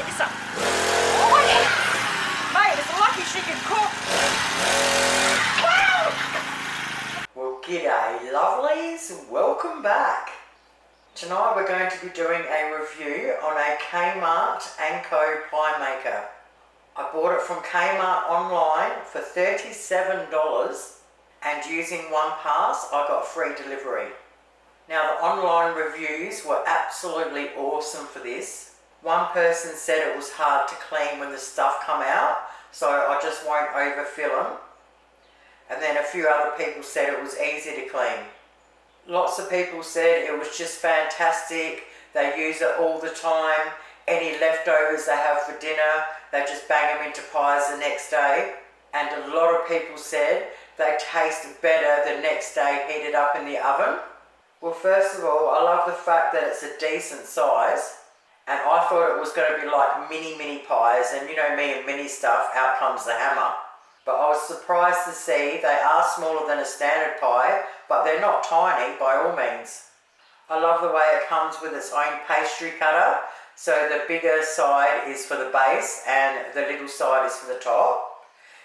get you some. Oh, yeah. Mate, it's lucky she can cook. Wow! Well, g'day lovelies, welcome back. Tonight we're going to be doing a review on a Kmart Anko pie maker. I bought it from Kmart online for $37 and using one pass I got free delivery. Now the online reviews were absolutely awesome for this. One person said it was hard to clean when the stuff come out, so I just won't overfill them. And then a few other people said it was easy to clean. Lots of people said it was just fantastic, they use it all the time, any leftovers they have for dinner, they just bang them into pies the next day. And a lot of people said they taste better the next day heated up in the oven. Well, first of all, I love the fact that it's a decent size, and I thought it was going to be like mini pies, and you know me and mini stuff, out comes the hammer. But I was surprised to see they are smaller than a standard pie, but they're not tiny by all means. I love the way it comes with its own pastry cutter, so the bigger side is for the base and the little side is for the top.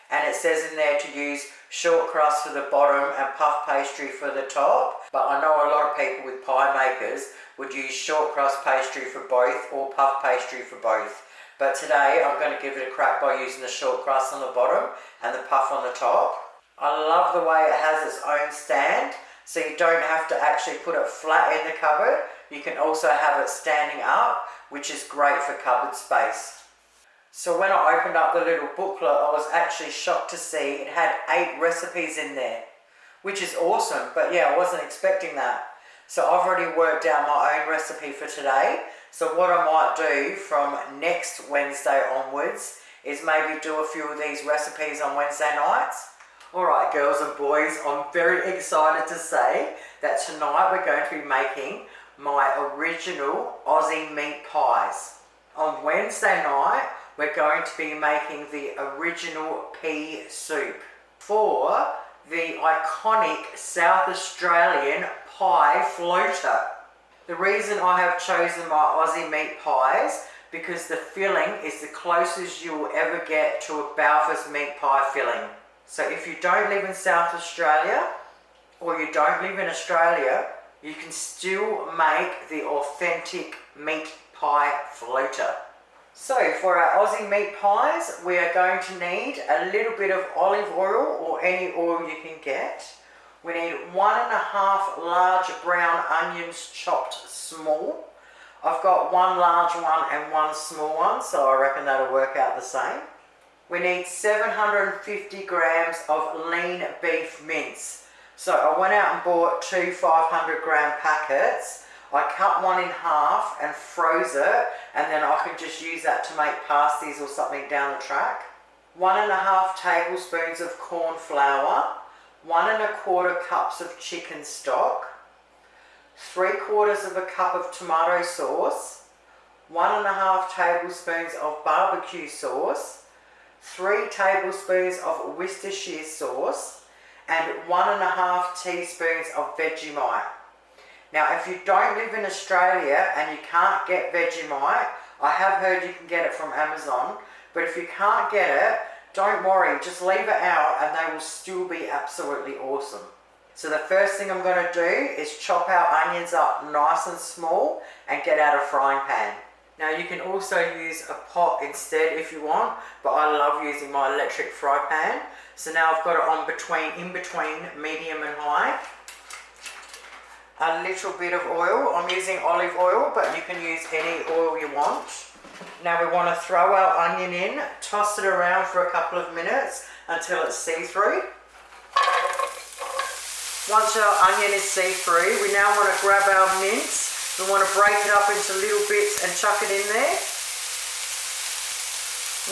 And it says in there to use short crust for the bottom and puff pastry for the top. But I know a lot of people with pie makers would use short crust pastry for both or puff pastry for both. But today I'm going to give it a crack by using the short crust on the bottom and the puff on the top. I love the way it has its own stand, so you don't have to actually put it flat in the cupboard. You can also have it standing up, which is great for cupboard space. So when I opened up the little booklet, I was actually shocked to see it had 8 recipes in there, which is awesome, but yeah, I wasn't expecting that. So I've already worked out my own recipe for today. So what I might do from next Wednesday onwards is maybe do a few of these recipes on Wednesday nights. Alright girls and boys, I'm very excited to say that tonight we're going to be making my original Aussie meat pies. On Wednesday night, we're going to be making the original pea soup for the iconic South Australian pie floater. The reason I have chosen my Aussie meat pies because the filling is the closest you will ever get to a Balfour's meat pie filling. So if you don't live in South Australia or you don't live in Australia, you can still make the authentic meat pie floater. So for our Aussie meat pies, we are going to need a little bit of olive oil or any oil you can get. We need 1.5 large brown onions chopped small. I've got 1 large one and 1 small one, so I reckon that'll work out the same. We need 750 grams of lean beef mince. So I went out and bought 2 500 gram packets. I cut one in half and froze it, and then I can just use that to make pasties or something down the track. 1.5 tablespoons of corn flour, 1.25 cups of chicken stock, 3/4 cup of tomato sauce, 1.5 tablespoons of barbecue sauce, 3 tablespoons of Worcestershire sauce, and 1.5 teaspoons of Vegemite. Now, if you don't live in Australia and you can't get Vegemite, I have heard you can get it from Amazon, but if you can't get it, don't worry, just leave it out and they will still be absolutely awesome. So the first thing I'm going to do is chop our onions up nice and small and get out a frying pan. Now you can also use a pot instead if you want, but I love using my electric fry pan. So now I've got it in between medium and high. A little bit of oil. I'm using olive oil, but you can use any oil you want. Now we want to throw our onion in, toss it around for a couple of minutes until it's see-through. Once our onion is see-through, we now want to grab our mince. We want to break it up into little bits and chuck it in there.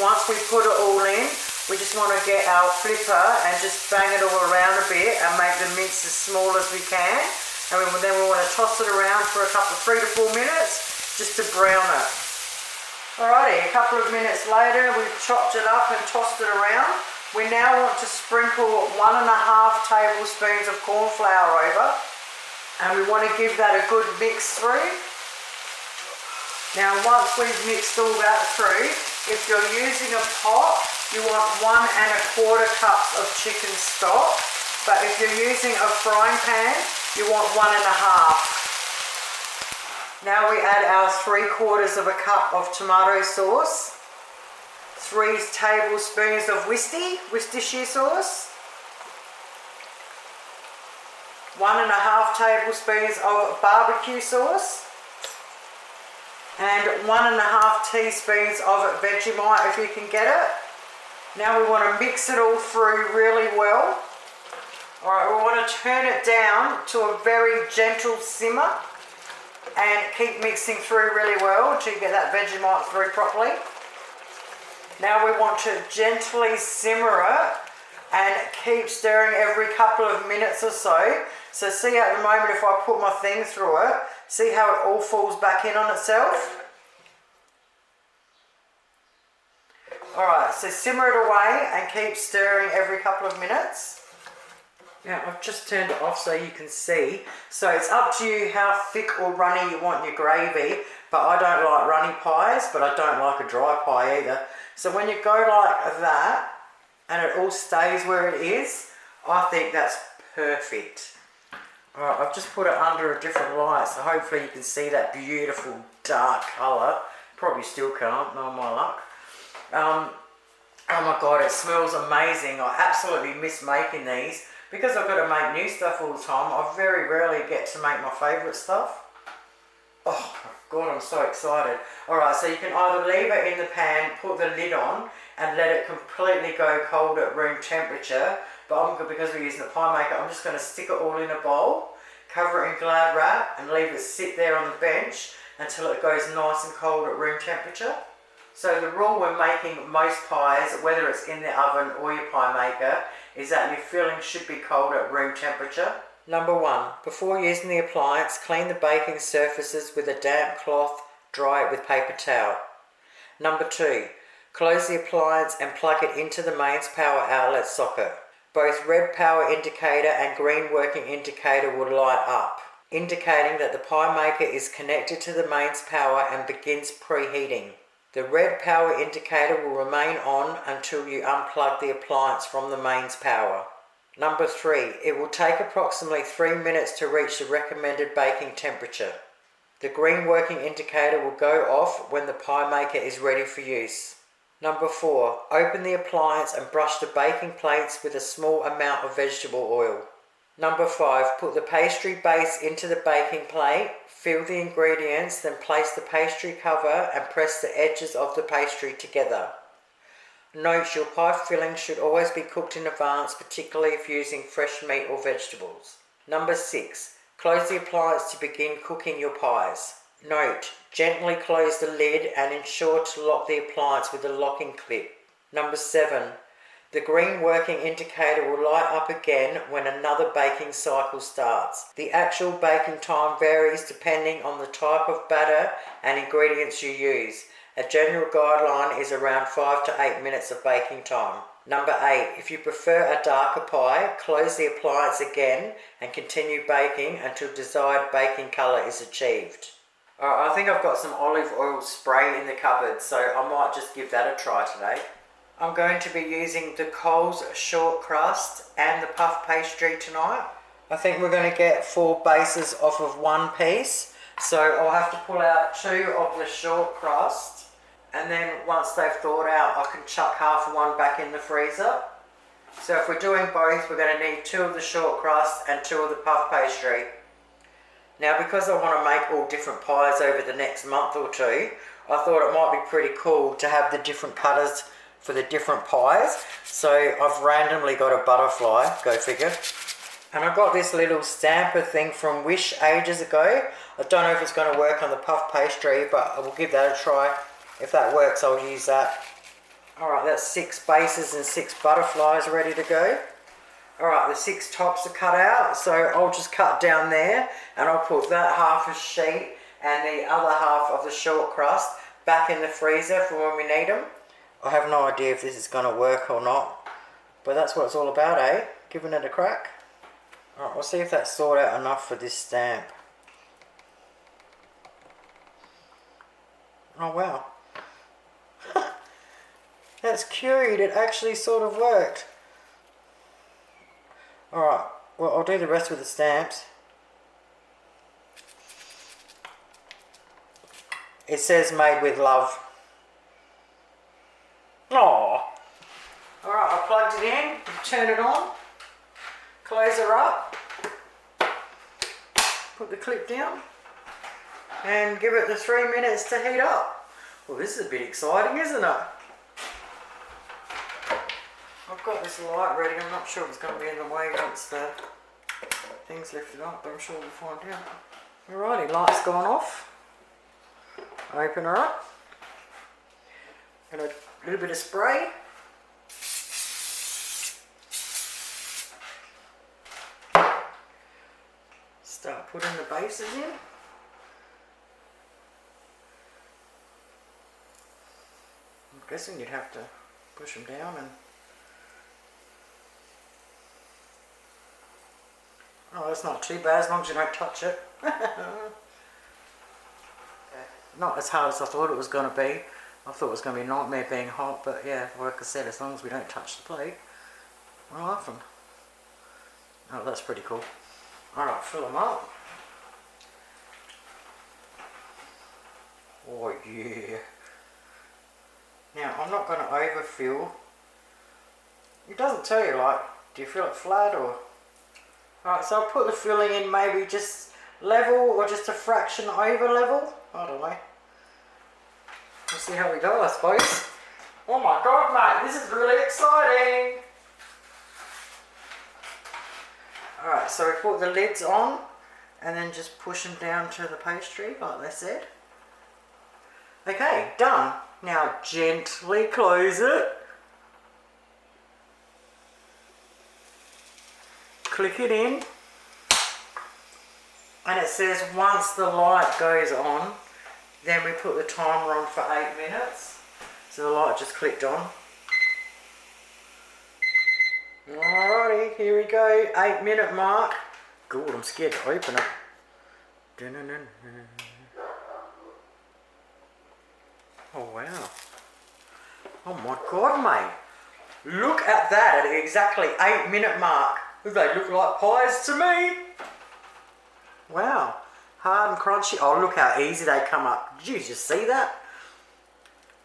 Once we put it all in, we just want to get our flipper and just bang it all around a bit and make the mince as small as we can. And then we want to toss it around for a couple of 3 to 4 minutes just to brown it. Alrighty, a couple of minutes later we've chopped it up and tossed it around. We now want to sprinkle 1.5 tablespoons of corn flour over, and we want to give that a good mix through. Now once we've mixed all that through, if you're using a pot, you want 1¼ cups of chicken stock. But if you're using a frying pan, you want 1½. Now we add our 3/4 cup of tomato sauce, 3 tablespoons of Worcestershire sauce, 1½ tablespoons of barbecue sauce, and 1½ teaspoons of Vegemite if you can get it. Now we want to mix it all through really well. Alright, we want to turn it down to a very gentle simmer and keep mixing through really well until you get that Vegemite through properly. Now we want to gently simmer it and keep stirring every couple of minutes or so. So see at the moment if I put my thing through it, see how it all falls back in on itself? Alright, so simmer it away and keep stirring every couple of minutes. Now I've just turned it off so you can see. So it's up to you how thick or runny you want your gravy, but I don't like runny pies, but I don't like a dry pie either. So when you go like that and it all stays where it is, I think that's perfect. Alright, I've just put it under a different light so hopefully you can see that beautiful dark colour. Probably still can't, no my luck. Oh my god, it smells amazing. I absolutely miss making these. Because I've got to make new stuff all the time, I very rarely get to make my favourite stuff. Oh my god, I'm so excited. Alright, so you can either leave it in the pan, put the lid on, and let it completely go cold at room temperature. But because we're using the pie maker, I'm just going to stick it all in a bowl, cover it in Glad wrap, and leave it sit there on the bench until it goes nice and cold at room temperature. So the rule when making most pies, whether it's in the oven or your pie maker, is that your filling should be cold at room temperature. Number 1, before using the appliance, clean the baking surfaces with a damp cloth, dry it with paper towel. Number 2, close the appliance and plug it into the mains power outlet socket. Both red power indicator and green working indicator will light up, indicating that the pie maker is connected to the mains power and begins preheating. The red power indicator will remain on until you unplug the appliance from the mains power. Number 3, it will take approximately 3 minutes to reach the recommended baking temperature. The green working indicator will go off when the pie maker is ready for use. Number 4, open the appliance and brush the baking plates with a small amount of vegetable oil. Number 5, put the pastry base into the baking plate, fill the ingredients, then place the pastry cover and press the edges of the pastry together. Note your pie filling should always be cooked in advance, particularly if using fresh meat or vegetables. Number 6, close the appliance to begin cooking your pies. Note, gently close the lid and ensure to lock the appliance with a locking clip. Number 7, the green working indicator will light up again when another baking cycle starts. The actual baking time varies depending on the type of batter and ingredients you use. A general guideline is around 5 to 8 minutes of baking time. Number 8, if you prefer a darker pie, close the appliance again and continue baking until desired baking colour is achieved. Alright, I think I've got some olive oil spray in the cupboard, so I might just give that a try today. I'm going to be using the Coles short crust and the puff pastry tonight. I think we're going to get 4 bases off of 1 piece. So I'll have to pull out 2 of the short crust. And then once they've thawed out, I can chuck half of one back in the freezer. So if we're doing both, we're going to need 2 of the short crust and 2 of the puff pastry. Now because I want to make all different pies over the next month or 2, I thought it might be pretty cool to have the different cutters for the different pies. So I've randomly got a butterfly, go figure. And I got this little stamper thing from Wish ages ago. I don't know if it's going to work on the puff pastry, but I will give that a try. If that works, I'll use that. Alright, that's 6 bases and 6 butterflies ready to go. Alright, the 6 tops are cut out, so I'll just cut down there and I'll put that half a sheet and the other half of the short crust back in the freezer for when we need them. I have no idea if this is going to work or not, but that's what it's all about, eh? Giving it a crack. Alright, we'll see if that's sorted out enough for this stamp. Oh wow. That's cute, it actually sort of worked. Alright, well I'll do the rest with the stamps. It says made with love. Aww. Alright, I plugged it in, turn it on, close her up, put the clip down, and give it the 3 minutes to heat up. Well, this is a bit exciting, isn't it? I've got this light ready. I'm not sure if it's going to be in the way once the thing's lifted up, but I'm sure we'll find out. Alrighty, light's gone off. Open her up. And a little bit of spray. Start putting the bases in. I'm guessing you'd have to push them down and... Oh, that's not too bad as long as you don't touch it. Not as hard as I thought it was going to be. I thought it was going to be a nightmare being hot, but yeah, like I said, as long as we don't touch the plate, we're laughing. Oh, that's pretty cool. Alright, fill them up. Oh yeah. Now, I'm not going to overfill. It doesn't tell you, like, do you feel it flat or... Alright, so I'll put the filling in maybe just level or just a fraction over level. I don't know. We'll see how we go, I suppose. Oh my god, mate, this is really exciting. Alright, so we put the lids on and then just push them down to the pastry like they said. Okay, done. Now gently close it. Click it in. And it says once the light goes on, then we put the timer on for 8 minutes. So the light just clicked on. Alrighty, here we go, 8-minute mark. God, I'm scared to open it. Oh wow. Oh my god, mate. Look at that at exactly 8-minute mark. They look like pies to me. Wow. Hard and crunchy. Oh, look how easy they come up. Did you just see that?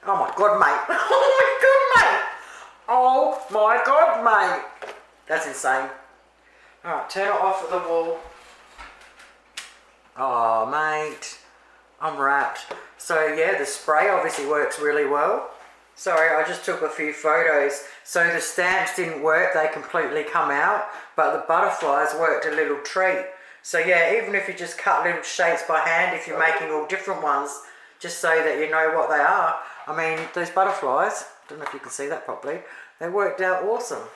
Oh my god, mate. Oh my god, mate. Oh my god, mate. That's insane. Alright, turn it off at the wall. Oh, mate. I'm wrapped. So yeah, the spray obviously works really well. Sorry, I just took a few photos. So the stamps didn't work, they completely come out, but the butterflies worked a little treat. So yeah, even if you just cut little shapes by hand, if you're making all different ones, just so that you know what they are. I mean, those butterflies, I don't know if you can see that properly, they worked out awesome.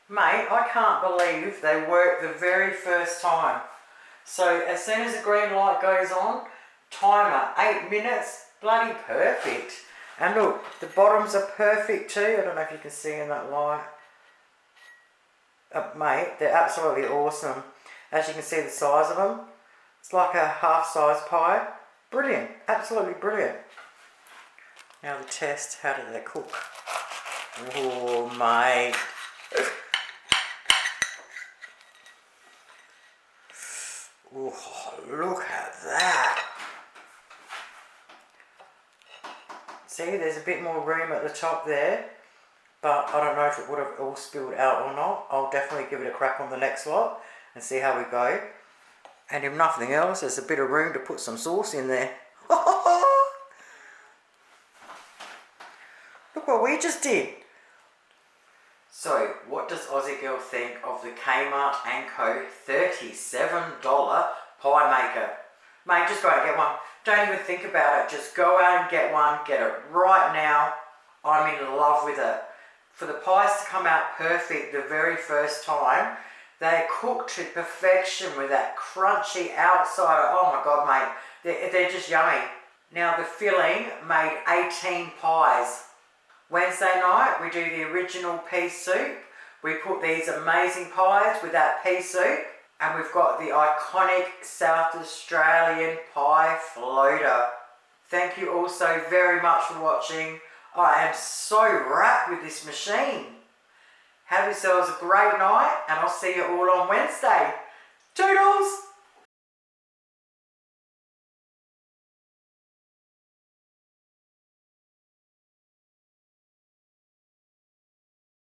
Mate, I can't believe they worked the very first time. So as soon as the green light goes on, timer, 8 minutes, bloody perfect. And look, the bottoms are perfect too. I don't know if you can see in that light. Mate, they're absolutely awesome. As you can see the size of them, it's like a half-size pie. Brilliant, absolutely brilliant. Now the test, how did they cook? Oh, mate. Oh, look at that. See, there's a bit more room at the top there, but I don't know if it would have all spilled out or not. I'll definitely give it a crack on the next lot and see how we go. And if nothing else, there's a bit of room to put some sauce in there. Look what we just did. So, what does Aussie Girl think of the Kmart Anko $37 pie maker? Mate, just go out and get one. Don't even think about it. Just go out and get one. Get it right now. I'm in love with it. For the pies to come out perfect the very first time, they cook to perfection with that crunchy outside. Oh my god, mate. They're just yummy. Now the filling made 18 pies. Wednesday night, we do the original pea soup. We put these amazing pies with that pea soup. And we've got the iconic South Australian pie floater. Thank you all so very much for watching. I am so wrapped with this machine. Have yourselves a great night, and I'll see you all on Wednesday. Toodles!